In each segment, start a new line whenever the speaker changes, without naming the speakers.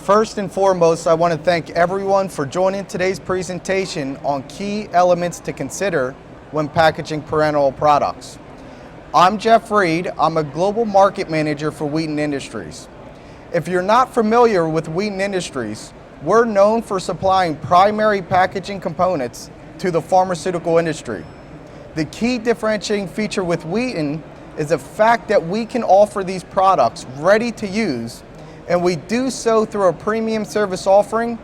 First and foremost, I want to thank everyone for joining today's presentation on key elements to consider when packaging parenteral products. I'm Jeff Reid. I'm a global market manager for Wheaton Industries. If you're not familiar with Wheaton Industries, we're known for supplying primary packaging components to the pharmaceutical industry. The key differentiating feature with Wheaton is the fact that we can offer these products ready to use, and we do so through a premium service offering,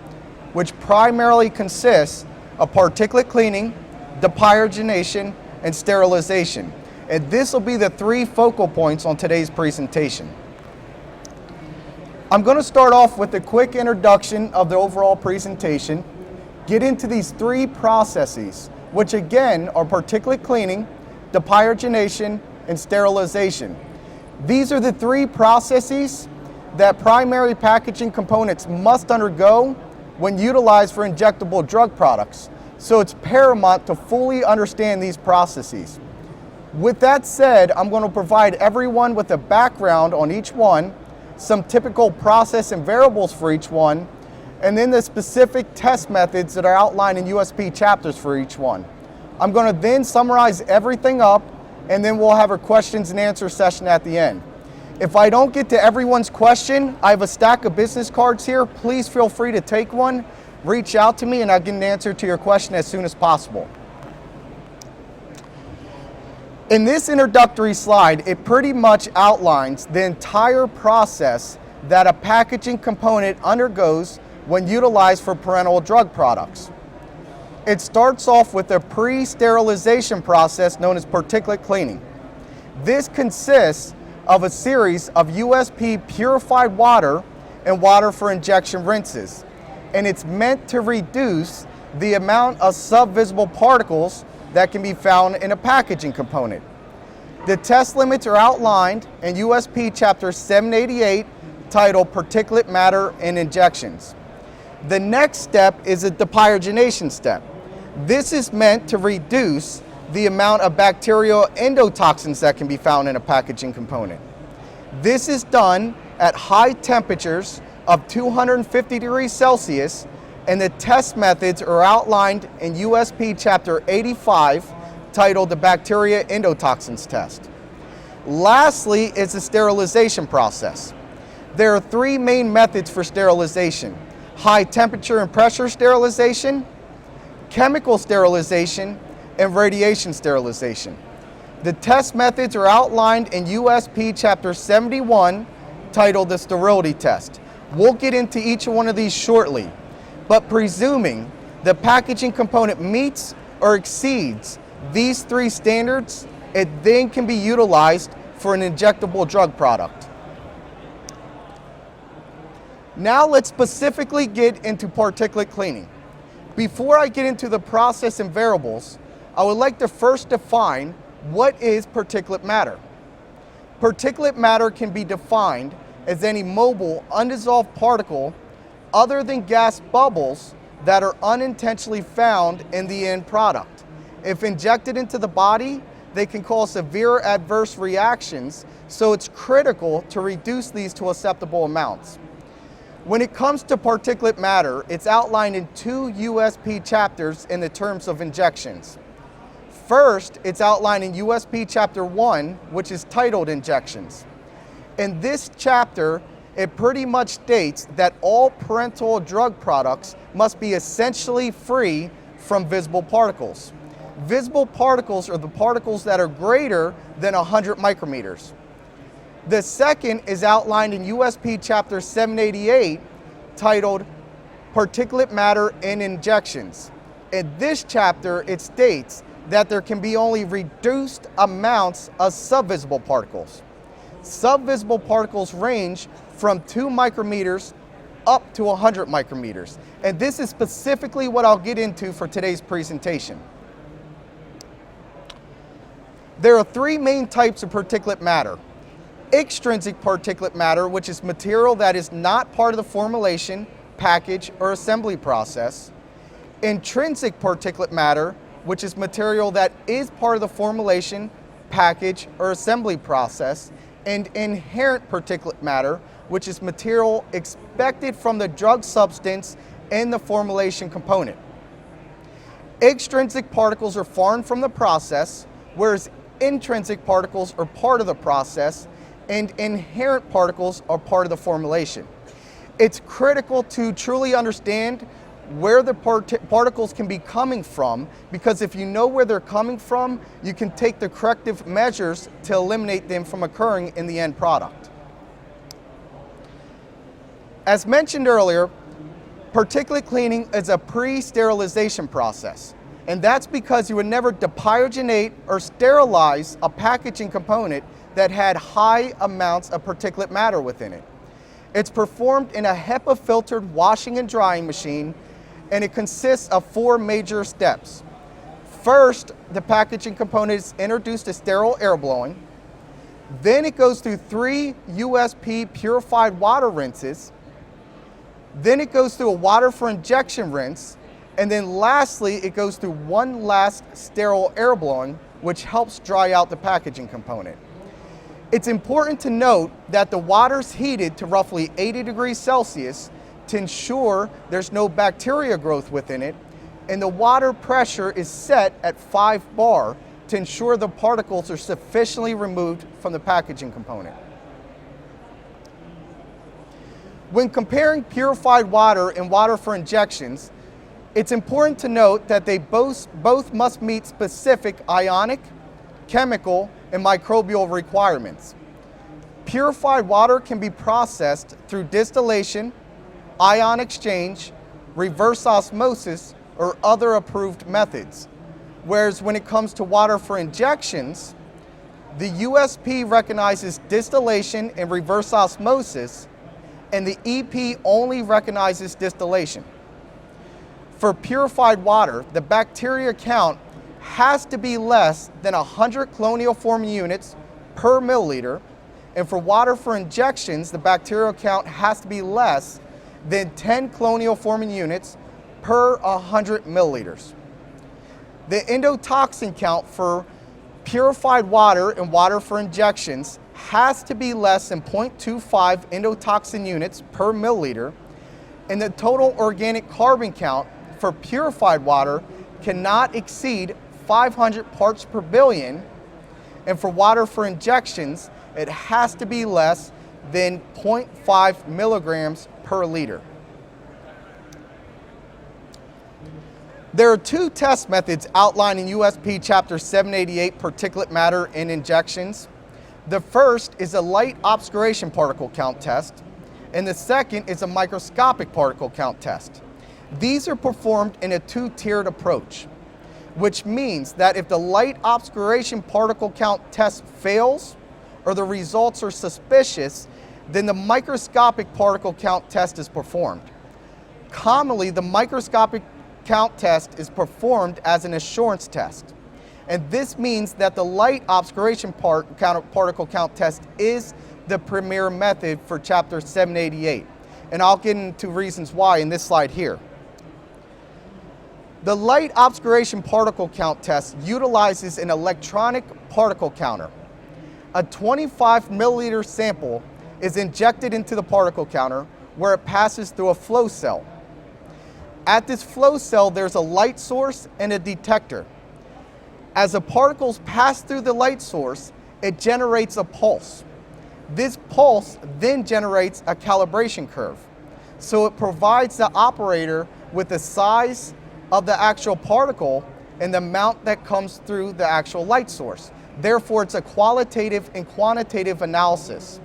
which primarily consists of particulate cleaning, depyrogenation, and sterilization. And this will be the three focal points on today's presentation. I'm going to start off with a quick introduction of the overall presentation, get into these three processes, which again are particulate cleaning, depyrogenation, and sterilization. These are the three processes that primary packaging components must undergo when utilized for injectable drug products. So it's paramount to fully understand these processes. With that said, I'm going to provide everyone with a background on each one, some typical process and variables for each one, and then the specific test methods that are outlined in USP chapters for each one. I'm going to then summarize everything up, and then we'll have a questions and answer session at the end. If I don't get to everyone's question, I have a stack of business cards here. Please feel free to take one, reach out to me, and I'll get an answer to your question as soon as possible. In this introductory slide, it pretty much outlines the entire process that a packaging component undergoes when utilized for parenteral drug products. It starts off with a pre-sterilization process known as particulate cleaning. This consists of a series of USP purified water and water for injection rinses, and it's meant to reduce the amount of subvisible particles that can be found in a packaging component. The test limits are outlined in USP Chapter 788, titled Particulate Matter in Injections. The next step is a depyrogenation step. This is meant to reduce the amount of bacterial endotoxins that can be found in a packaging component. This is done at high temperatures of 250 degrees Celsius, and the test methods are outlined in USP Chapter 85, titled the Bacteria Endotoxins Test. Lastly is the sterilization process. There are three main methods for sterilization: high temperature and pressure sterilization, chemical sterilization, and radiation sterilization. The test methods are outlined in USP Chapter 71, titled the Sterility Test. We'll get into each one of these shortly, but presuming the packaging component meets or exceeds these three standards, it then can be utilized for an injectable drug product. Now let's specifically get into particulate cleaning. Before I get into the process and variables, I would like to first define what is particulate matter. Particulate matter can be defined as any mobile, undissolved particle other than gas bubbles that are unintentionally found in the end product. If injected into the body, they can cause severe adverse reactions, so it's critical to reduce these to acceptable amounts. When it comes to particulate matter, it's outlined in two USP chapters in the terms of injections. First, it's outlined in USP Chapter 1, which is titled Injections. In this chapter, it pretty much states that all parenteral drug products must be essentially free from visible particles. Visible particles are the particles that are greater than 100 micrometers. The second is outlined in USP Chapter 788, titled Particulate Matter in Injections. In this chapter, it states that there can be only reduced amounts of subvisible particles. Subvisible particles range from 2 micrometers up to 100 micrometers. And this is specifically what I'll get into for today's presentation. There are three main types of particulate matter. Extrinsic particulate matter, which is material that is not part of the formulation, package, or assembly process. Intrinsic particulate matter, which is material that is part of the formulation, package, or assembly process. And inherent particulate matter, which is material expected from the drug substance in the formulation component. Extrinsic particles are foreign from the process, whereas intrinsic particles are part of the process, and inherent particles are part of the formulation. It's critical to truly understand where the particles can be coming from, because if you know where they're coming from, you can take the corrective measures to eliminate them from occurring in the end product. As mentioned earlier, particulate cleaning is a pre-sterilization process, and that's because you would never depyrogenate or sterilize a packaging component that had high amounts of particulate matter within it. It's performed in a HEPA-filtered washing and drying machine, and it consists of 4 major steps. First, the packaging component is introduced to sterile air blowing. Then it goes through 3 USP purified water rinses. Then it goes through a water for injection rinse. And then lastly, it goes through 1 last sterile air blowing, which helps dry out the packaging component. It's important to note that the water's heated to roughly 80 degrees Celsius to ensure there's no bacteria growth within it, and the water pressure is set at 5 bar to ensure the particles are sufficiently removed from the packaging component. When comparing purified water and water for injections, it's important to note that they both must meet specific ionic, chemical, and microbial requirements. Purified water can be processed through distillation, ion exchange, reverse osmosis, or other approved methods. Whereas when it comes to water for injections, the USP recognizes distillation and reverse osmosis, and the EP only recognizes distillation. For purified water, the bacteria count has to be less than 100 colonial forming units per milliliter, and for water for injections, the bacterial count has to be less than 10 colonial forming units per 100 milliliters. The endotoxin count for purified water and water for injections has to be less than 0.25 endotoxin units per milliliter, and the total organic carbon count for purified water cannot exceed 500 parts per billion, and for water for injections, it has to be less than 0.5 milligrams per liter. There are 2 test methods outlined in USP Chapter 788, Particulate Matter in Injections. The first is a light obscuration particle count test, and the second is a microscopic particle count test. These are performed in a 2-tiered approach, which means that if the light obscuration particle count test fails or the results are suspicious, then the microscopic particle count test is performed. Commonly, the microscopic count test is performed as an assurance test. And this means that the light obscuration particle count test is the premier method for Chapter 788. And I'll get into reasons why in this slide here. The light obscuration particle count test utilizes an electronic particle counter. A 25 milliliter sample is injected into the particle counter where it passes through a flow cell. At this flow cell, there's a light source and a detector. As the particles pass through the light source, it generates a pulse. This pulse then generates a calibration curve. So it provides the operator with the size of the actual particle and the amount that comes through the actual light source. Therefore, it's a qualitative and quantitative analysis.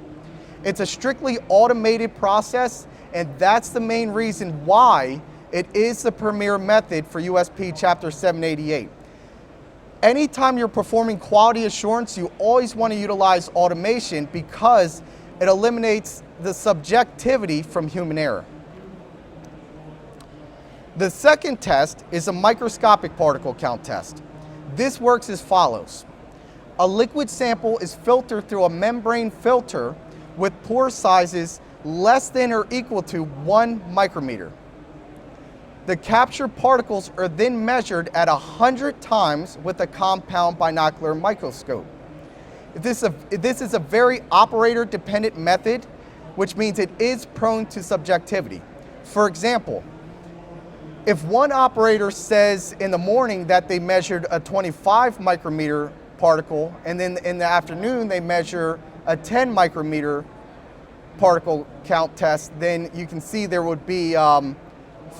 It's a strictly automated process, and that's the main reason why it is the premier method for USP Chapter 788. Anytime you're performing quality assurance, you always want to utilize automation because it eliminates the subjectivity from human error. The second test is a microscopic particle count test. This works as follows. A liquid sample is filtered through a membrane filter with pore sizes less than or equal to 1 micrometer. The captured particles are then measured at 100 times with a compound binocular microscope. This is a very operator-dependent method which means it is prone to subjectivity. For example, if one operator says in the morning that they measured a 25 micrometer particle, and then in the afternoon they measure a 10 micrometer particle count test, then you can see there would be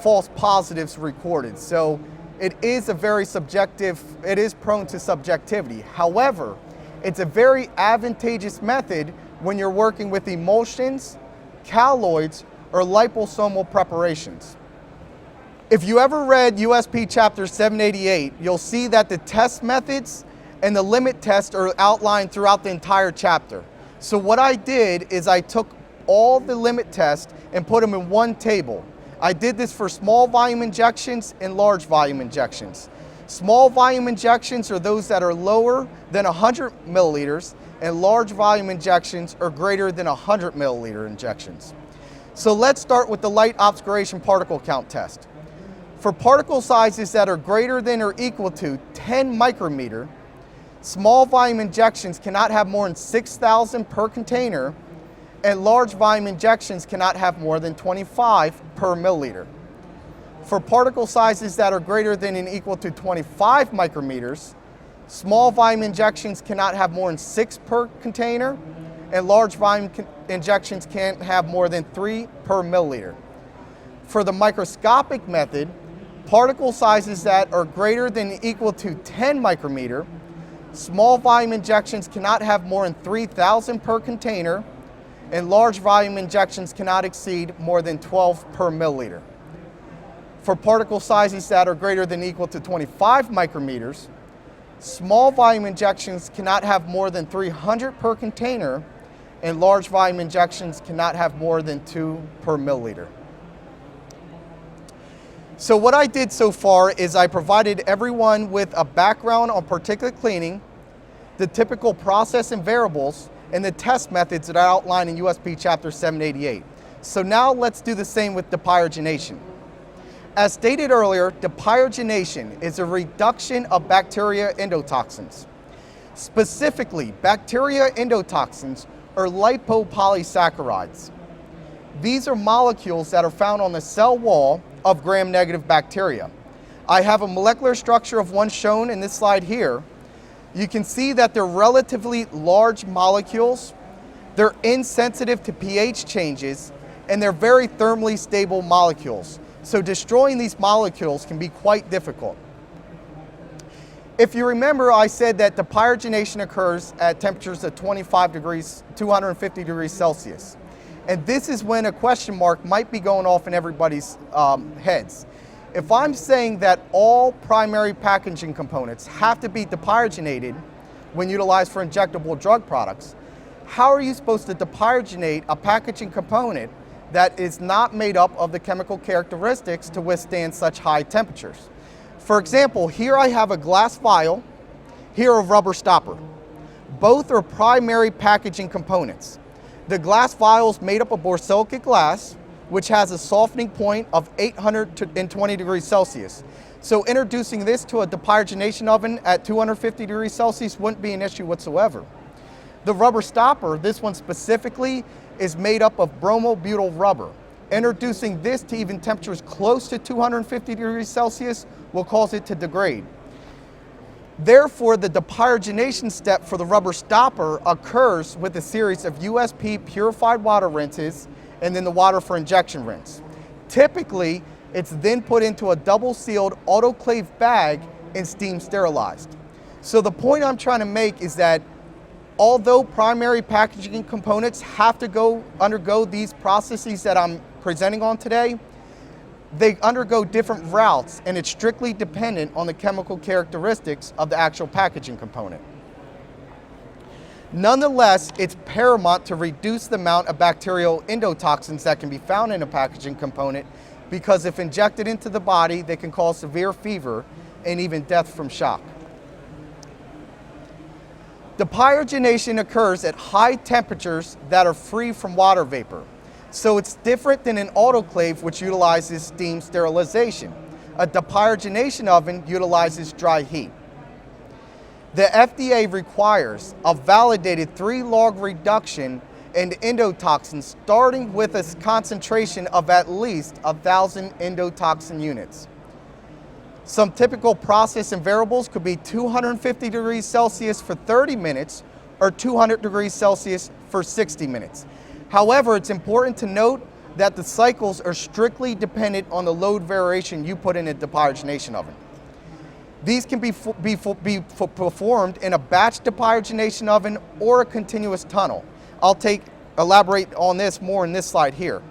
false positives recorded. So it is a very subjective, it is prone to subjectivity. However, it's a very advantageous method when you're working with emulsions, colloids, or liposomal preparations. If you ever read USP Chapter 788, you'll see that the test methods and the limit test are outlined throughout the entire chapter. So what I did is I took all the limit tests and put them in one table. I did this for small volume injections and large volume injections. Small volume injections are those that are lower than 100 milliliters, and large volume injections are greater than 100 milliliter injections. So let's start with the light obscuration particle count test. For particle sizes that are greater than or equal to 10 micrometer, small volume injections cannot have more than 6,000 per container, and large volume injections cannot have more than 25 per milliliter. For particle sizes that are greater than and equal to 25 micrometers, small volume injections cannot have more than 6 per container, and large volume injections can't have more than 3 per milliliter. For the microscopic method, particle sizes that are greater than and equal to 10 micrometer, small volume injections cannot have more than 3,000 per container, and large volume injections cannot exceed more than 12 per milliliter. For particle sizes that are greater than or equal to 25 micrometers, small volume injections cannot have more than 300 per container, and large volume injections cannot have more than 2 per milliliter. So what I did so far is I provided everyone with a background on particulate cleaning, the typical process and variables, and the test methods that are outlined in USP Chapter 788. So now let's do the same with depyrogenation. As stated earlier, depyrogenation is a reduction of bacteria endotoxins. Specifically, bacteria endotoxins are lipopolysaccharides. These are molecules that are found on the cell wall of gram-negative bacteria. I have a molecular structure of one shown in this slide here. You can see that they're relatively large molecules, they're insensitive to pH changes, and they're very thermally stable molecules. So destroying these molecules can be quite difficult. If you remember, I said that depyrogenation occurs at temperatures of 25 degrees, 250 degrees Celsius. And this is when a question mark might be going off in everybody's heads. If I'm saying that all primary packaging components have to be depyrogenated when utilized for injectable drug products, how are you supposed to depyrogenate a packaging component that is not made up of the chemical characteristics to withstand such high temperatures? For example, here I have a glass vial, here a rubber stopper. Both are primary packaging components. The glass vial is made up of borosilicate glass, which has a softening point of 820 degrees Celsius. So introducing this to a depyrogenation oven at 250 degrees Celsius wouldn't be an issue whatsoever. The rubber stopper, this one specifically, is made up of bromobutyl rubber. Introducing this to even temperatures close to 250 degrees Celsius will cause it to degrade. Therefore, the depyrogenation step for the rubber stopper occurs with a series of USP purified water rinses and then the water for injection rinse. Typically, it's then put into a double-sealed autoclave bag and steam sterilized. So the point I'm trying to make is that although primary packaging components have to undergo these processes that I'm presenting on today, they undergo different routes, and it's strictly dependent on the chemical characteristics of the actual packaging component. Nonetheless, it's paramount to reduce the amount of bacterial endotoxins that can be found in a packaging component, because if injected into the body, they can cause severe fever and even death from shock. Depyrogenation occurs at high temperatures that are free from water vapor. So it's different than an autoclave, which utilizes steam sterilization. A depyrogenation oven utilizes dry heat. The FDA requires a validated 3-log reduction and endotoxins, starting with a concentration of at least 1,000 endotoxin units. Some typical process and variables could be 250 degrees Celsius for 30 minutes or 200 degrees Celsius for 60 minutes. However, it's important to note that the cycles are strictly dependent on the load variation you put in a depyrogenation oven. These can be performed in a batch depyrogenation oven or a continuous tunnel. I'll elaborate on this more in this slide here.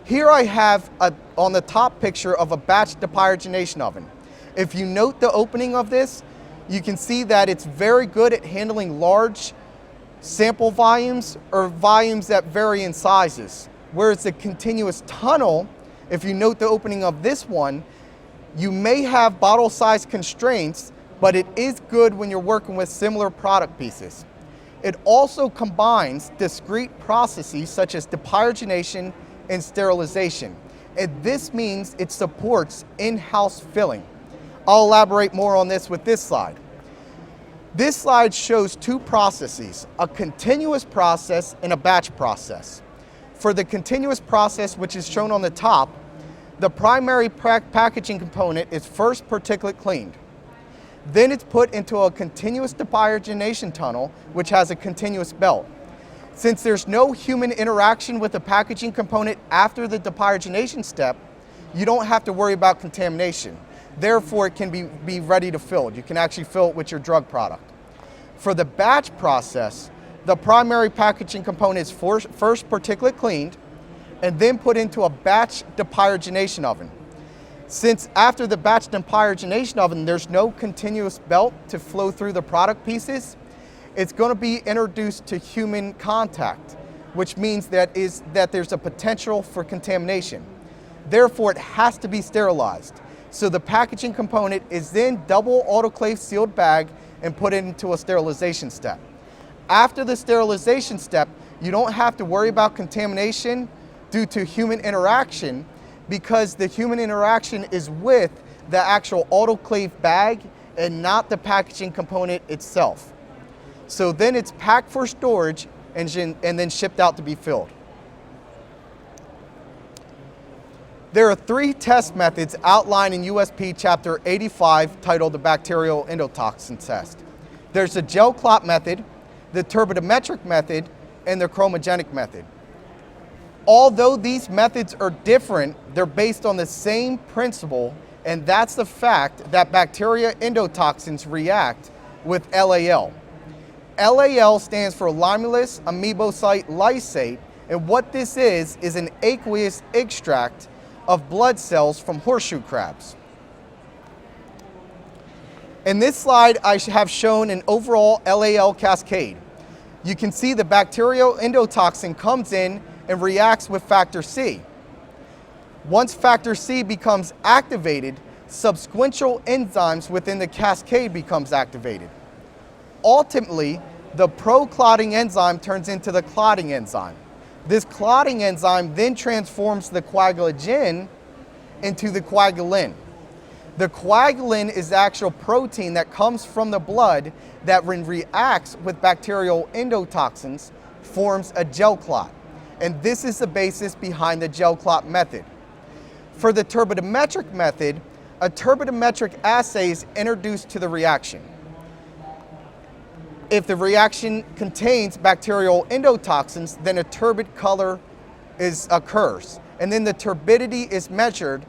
Here I have on the top picture of a batch depyrogenation oven. If you note the opening of this, you can see that it's very good at handling large sample volumes or volumes that vary in sizes. Whereas the continuous tunnel, if you note the opening of this one, you may have bottle size constraints, but it is good when you're working with similar product pieces. It also combines discrete processes such as depyrogenation and sterilization. And this means it supports in-house filling. I'll elaborate more on this with this slide. This slide shows two processes, a continuous process and a batch process. For the continuous process, which is shown on the top, the primary packaging component is first particulate cleaned. Then it's put into a continuous depyrogenation tunnel, which has a continuous belt. Since there's no human interaction with the packaging component after the depyrogenation step, you don't have to worry about contamination. Therefore, it can be ready to fill. You can actually fill it with your drug product. For the batch process, the primary packaging component is first particulate cleaned and then put into a batch depyrogenation oven. Since after the batch depyrogenation oven, there's no continuous belt to flow through the product pieces, it's going to be introduced to human contact, which means that there's a potential for contamination. Therefore, it has to be sterilized. So the packaging component is then double autoclave sealed bag and put into a sterilization step. After the sterilization step, you don't have to worry about contamination due to human interaction because the human interaction is with the actual autoclave bag and not the packaging component itself. So then it's packed for storage and then shipped out to be filled. There are 3 test methods outlined in USP Chapter 85 titled the bacterial endotoxin test. There's the gel clot method, the turbidimetric method, and the chromogenic method. Although these methods are different, they're based on the same principle, and that's the fact that bacteria endotoxins react with LAL. LAL stands for limulus amoebocyte lysate, and what this is an aqueous extract of blood cells from horseshoe crabs. In this slide, I have shown an overall LAL cascade. You can see the bacterial endotoxin comes in and reacts with factor C. Once factor C becomes activated, subsequential enzymes within the cascade becomes activated. Ultimately, the pro-clotting enzyme turns into the clotting enzyme. This clotting enzyme then transforms the coagulagen into the coagulin. The coagulin is the actual protein that comes from the blood that when reacts with bacterial endotoxins forms a gel clot. And this is the basis behind the gel clot method. For the turbidimetric method, a turbidimetric assay is introduced to the reaction. If the reaction contains bacterial endotoxins, then a turbid color occurs. And then the turbidity is measured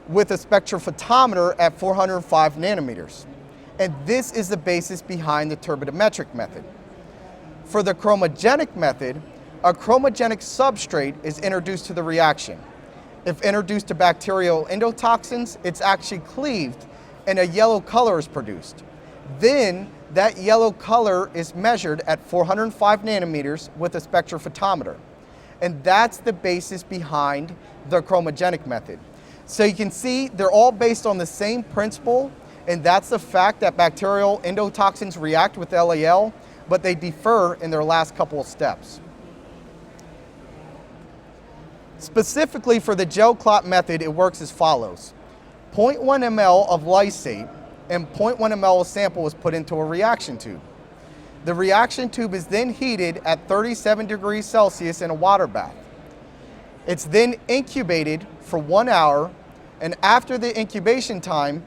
with a spectrophotometer at 405 nanometers. And this is the basis behind the turbidimetric method. For the chromogenic method, a chromogenic substrate is introduced to the reaction. If introduced to bacterial endotoxins, it's actually cleaved and a yellow color is produced. Then that yellow color is measured at 405 nanometers with a spectrophotometer. And that's the basis behind the chromogenic method. So you can see they're all based on the same principle, and that's the fact that bacterial endotoxins react with LAL, but they differ in their last couple of steps. Specifically for the gel clot method, it works as follows. 0.1 ml of lysate and 0.1 ml of sample is put into a reaction tube. The reaction tube is then heated at 37 degrees Celsius in a water bath. It's then incubated for 1 hour, and after the incubation time,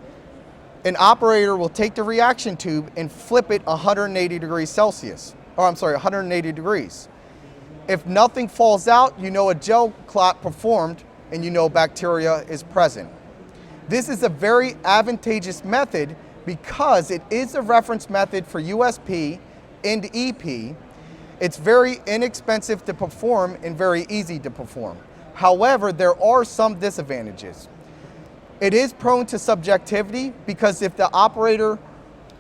an operator will take the reaction tube and flip it 180 degrees Celsius, or I'm sorry, 180 degrees. If nothing falls out, you know a gel clot performed and you know bacteria is present. This is a very advantageous method because it is a reference method for USP and EP. It's very inexpensive to perform and very easy to perform. However, there are some disadvantages. It is prone to subjectivity because if the operator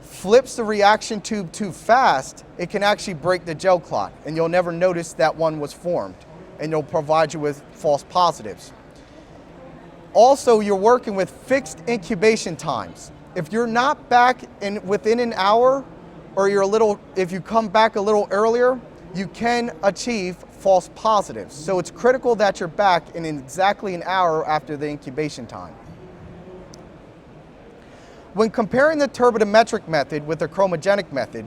flips the reaction tube too fast, it can actually break the gel clot and you'll never notice that one was formed and it'll provide you with false positives. Also, you're working with fixed incubation times. If you're not back within an hour, or if you come back a little earlier, you can achieve false positives. So it's critical that you're back in exactly an hour after the incubation time. When comparing the turbidimetric method with the chromogenic method,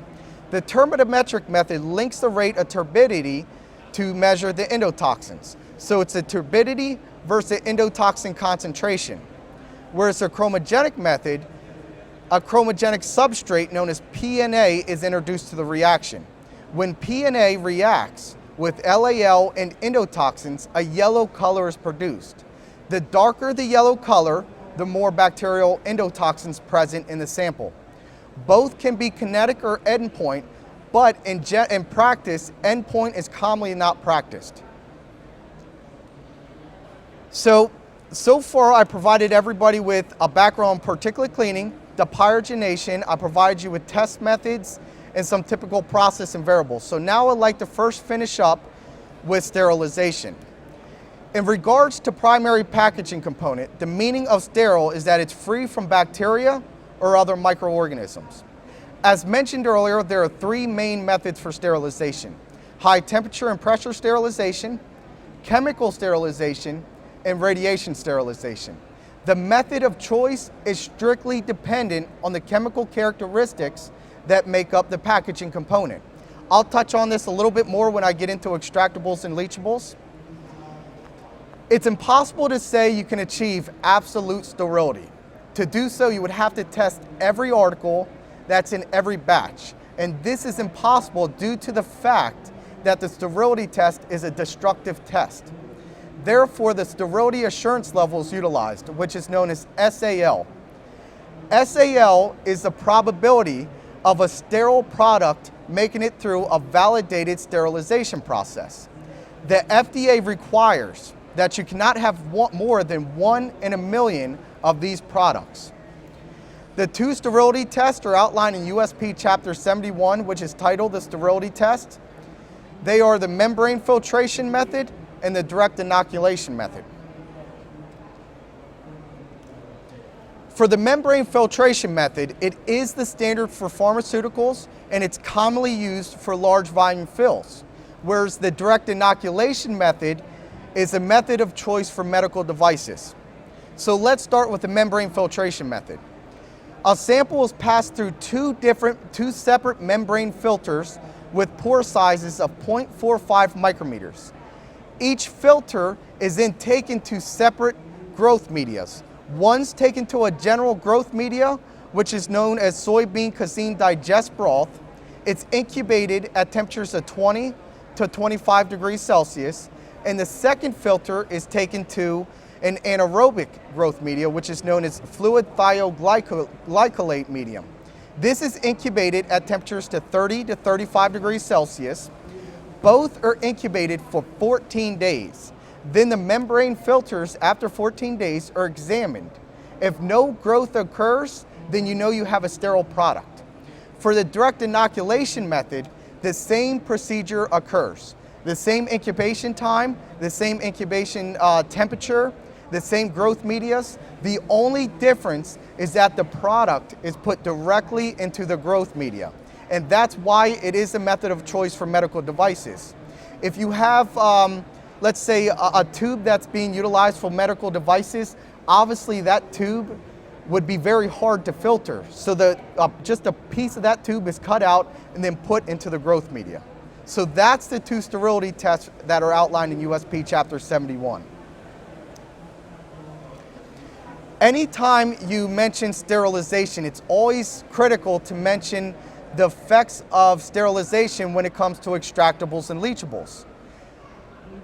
the turbidimetric method links the rate of turbidity to measure the endotoxins. So it's the turbidity versus the endotoxin concentration. Whereas the chromogenic method, a chromogenic substrate known as PNA is introduced to the reaction. When PNA reacts with LAL and endotoxins, a yellow color is produced. The darker the yellow color, the more bacterial endotoxins present in the sample. Both can be kinetic or endpoint, but in practice, endpoint is commonly not practiced. So far I provided everybody with a background on particulate cleaning, depyrogenation. I provided you with test methods and some typical process and variables. So now I'd like to first finish up with sterilization. In regards to primary packaging component, the meaning of sterile is that it's free from bacteria or other microorganisms. As mentioned earlier, there are three main methods for sterilization: high temperature and pressure sterilization, chemical sterilization, and radiation sterilization. The method of choice is strictly dependent on the chemical characteristics that make up the packaging component. I'll touch on this a little bit more when I get into extractables and leachables. It's impossible to say you can achieve absolute sterility. To do so, you would have to test every article that's in every batch. And this is impossible due to the fact that the sterility test is a destructive test. Therefore, the sterility assurance level is utilized, which is known as SAL. SAL is the probability of a sterile product making it through a validated sterilization process. The FDA requires that you cannot have more than 1 in a million of these products. The two sterility tests are outlined in USP Chapter 71, which is titled the sterility test. They are the membrane filtration method and the direct inoculation method. For the membrane filtration method, it is the standard for pharmaceuticals and it's commonly used for large volume fills, whereas the direct inoculation method is a method of choice for medical devices. So let's start with the membrane filtration method. A sample is passed through two separate membrane filters with pore sizes of 0.45 micrometers. Each filter is then taken to separate growth medias. One's taken to a general growth media, which is known as soybean casein digest broth. It's incubated at temperatures of 20 to 25 degrees Celsius. And the second filter is taken to an anaerobic growth media, which is known as fluid thioglycolate medium. This is incubated at temperatures to 30 to 35 degrees Celsius. Both are incubated for 14 days. Then the membrane filters after 14 days are examined. If no growth occurs, then you know you have a sterile product. For the direct inoculation method, the same procedure occurs. The same incubation time, the same incubation temperature, the same growth medias. The only difference is that the product is put directly into the growth media. And that's why it is a method of choice for medical devices. If you have, let's say, a tube that's being utilized for medical devices, obviously that tube would be very hard to filter. So just a piece of that tube is cut out and then put into the growth media. So that's the two sterility tests that are outlined in USP Chapter 71. Anytime you mention sterilization, it's always critical to mention the effects of sterilization when it comes to extractables and leachables.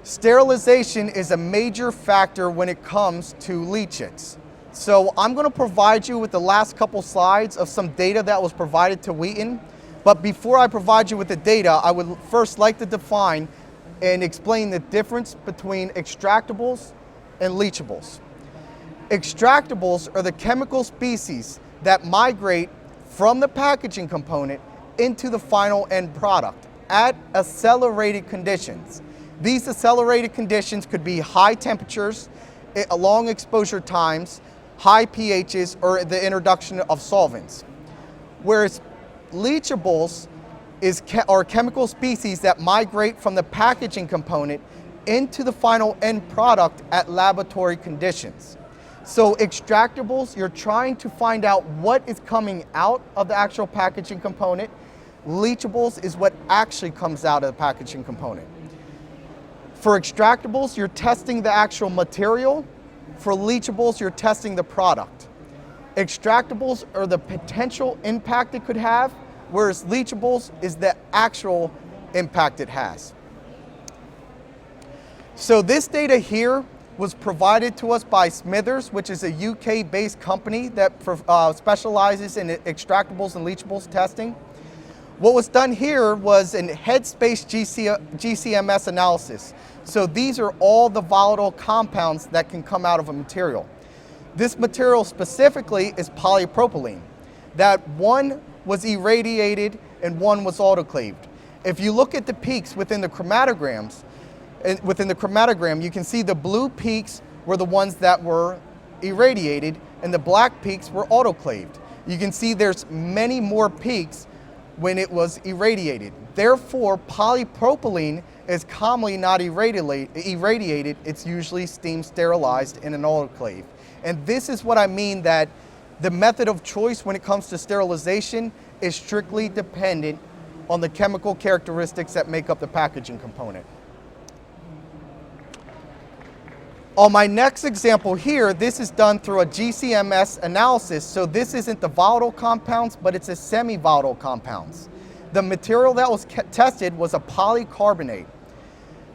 Sterilization is a major factor when it comes to leachates. So I'm going to provide you with the last couple slides of some data that was provided to Wheaton. But before I provide you with the data, I would first like to define and explain the difference between extractables and leachables. Extractables are the chemical species that migrate from the packaging component into the final end product at accelerated conditions. These accelerated conditions could be high temperatures, long exposure times, high pHs, or the introduction of solvents. Whereas leachables are chemical species that migrate from the packaging component into the final end product at laboratory conditions. So extractables, you're trying to find out what is coming out of the actual packaging component. Leachables is what actually comes out of the packaging component. For extractables, you're testing the actual material. For leachables, you're testing the product. Extractables are the potential impact it could have, whereas leachables is the actual impact it has. So this data here was provided to us by Smithers, which is a UK-based company that specializes in extractables and leachables testing. What was done here was an headspace GCMS analysis. So these are all the volatile compounds that can come out of a material. This material specifically is polypropylene. That one was irradiated and one was autoclaved. If you look at the peaks within the chromatograms, you can see the blue peaks were the ones that were irradiated and the black peaks were autoclaved. You can see there's many more peaks when it was irradiated. Therefore, polypropylene is commonly not irradiated. It's usually steam sterilized in an autoclave. And this is what I mean that the method of choice when it comes to sterilization is strictly dependent on the chemical characteristics that make up the packaging component. On my next example here, this is done through a GCMS analysis. So this isn't the volatile compounds, but it's a semi-volatile compounds. The material that was tested was a polycarbonate.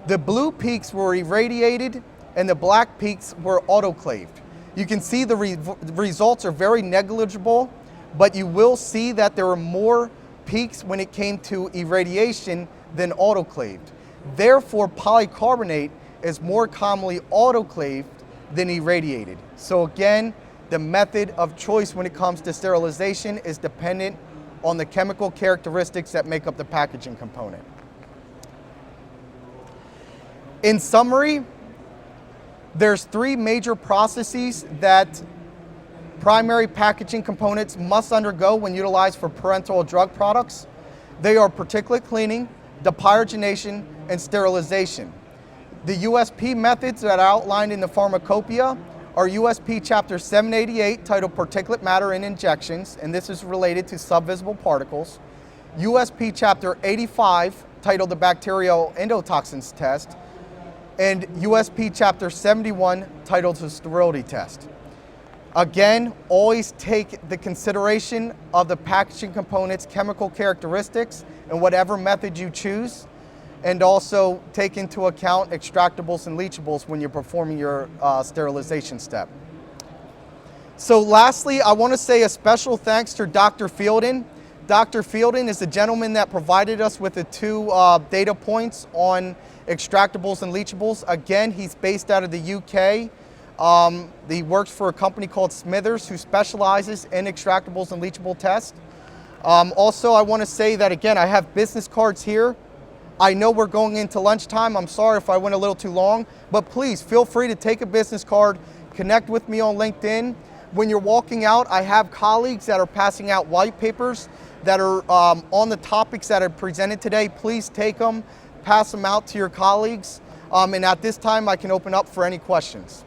The blue peaks were irradiated and the black peaks were autoclaved. You can see the results are very negligible, but you will see that there were more peaks when it came to irradiation than autoclaved. Therefore, polycarbonate is more commonly autoclaved than irradiated. So again, the method of choice when it comes to sterilization is dependent on the chemical characteristics that make up the packaging component. In summary, there's three major processes that primary packaging components must undergo when utilized for parenteral drug products. They are particulate cleaning, depyrogenation, and sterilization. The USP methods that are outlined in the pharmacopoeia are USP Chapter 788, titled Particulate Matter in Injections, and this is related to subvisible particles. USP Chapter 85, titled the Bacterial Endotoxins Test, and USP Chapter 71, titled the Sterility Test. Again, always take the consideration of the packaging component's chemical characteristics and whatever method you choose, and also take into account extractables and leachables when you're performing your sterilization step. So lastly, I want to say a special thanks to Dr. Fielden. Dr. Fielden is the gentleman that provided us with the two data points on extractables and leachables. Again, he's based out of the UK. He works for a company called Smithers, who specializes in extractables and leachable tests. Also, I want to say that, again, I have business cards here. I know we're going into lunchtime. I'm sorry if I went a little too long, but please feel free to take a business card, connect with me on LinkedIn. When you're walking out, I have colleagues that are passing out white papers that are on the topics that are presented today. Please take them, pass them out to your colleagues. And at this time, I can open up for any questions.